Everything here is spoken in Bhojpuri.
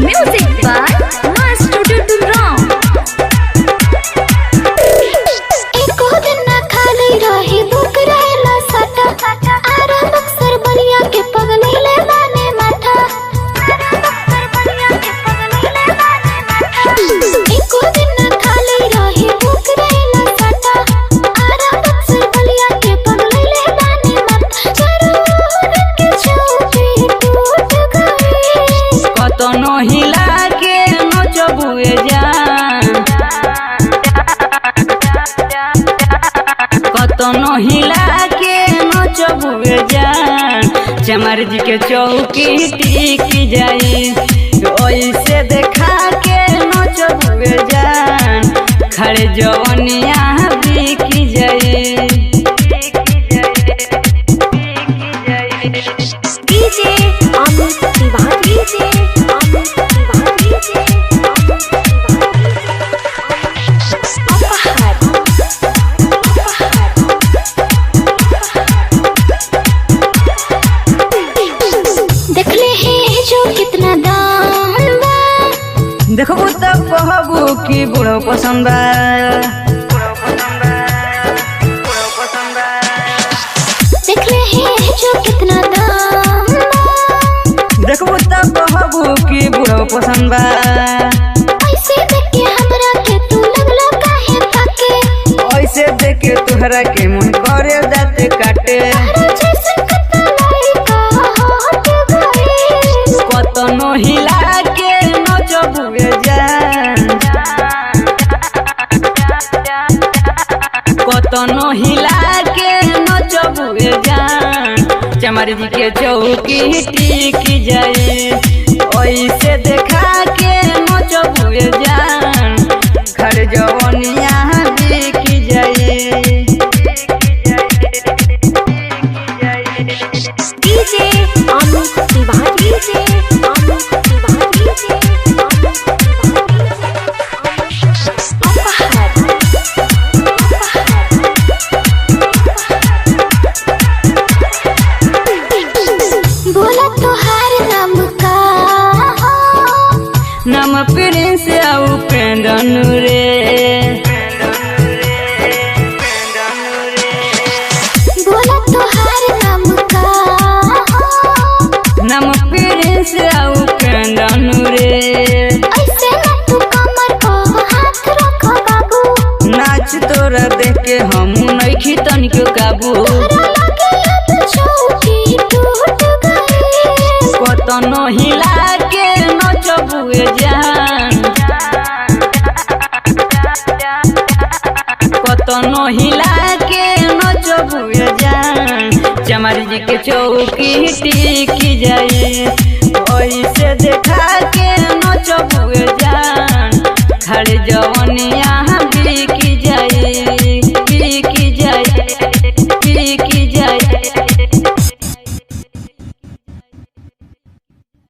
Music by Master Tuturam. एको दिन ना खाली रही भूख रहेला साटा आराम अक्सर बलिया के पगलेले बाने माथा एको दिन ना खाली रही भूख रहेला साटा आराम अक्सर बलिया के पगलेले बाने माथा जरूर के छूटी टूट गई कतनो हिला के नचबुए जान कतनो हिला के नचबुए जान चमार जी के चौकी टिक जाई ऐसे देखा के नचबुए जान खड़े जवनिया बिक जाई DJ Amit Tiwari DJ Amit Tiwari DJ अपहार देखले हैं जो कितना दाम बा देखबू तब कहबू कि बुढ़ो पसंद बा देखले हैं जो कितना दाम बा देखबू तब कहबू कि बुढ़ो पसंद बा ऐसे देख के हमरा के तू लगलो काहे ताके ऐसे देखे तुहरा के मन करे दाते काटे तारा जैसन कतना लड़का हट गए कतनो हिला के नचबुए जान कतनो हिला के नचबुए जान चमार जी के चौकी टिक जाए ऐसे देखा के नचबुए जान घर जवनिया बिक जाए DJ Amit Tiwari DJ Amit Tiwari DJ अपहार बोला तोहार नाम का हो नम प्रिंस आउ पेंडन रे बोला तोहार नाम का हो नम प्रिंस आउ पेंडन रे ऐसे ना तू कमर को हाथ रखो बाबू नाच तोरा देख के हम नइखी तनिको काबू तोरा लगे अब चौकी टूट गई कतनो हिला के नचबुए जान कतनो हिला के नचबुए जान चमार जी के चौकी टिक जाए ऐसे देखा के नचबुए जान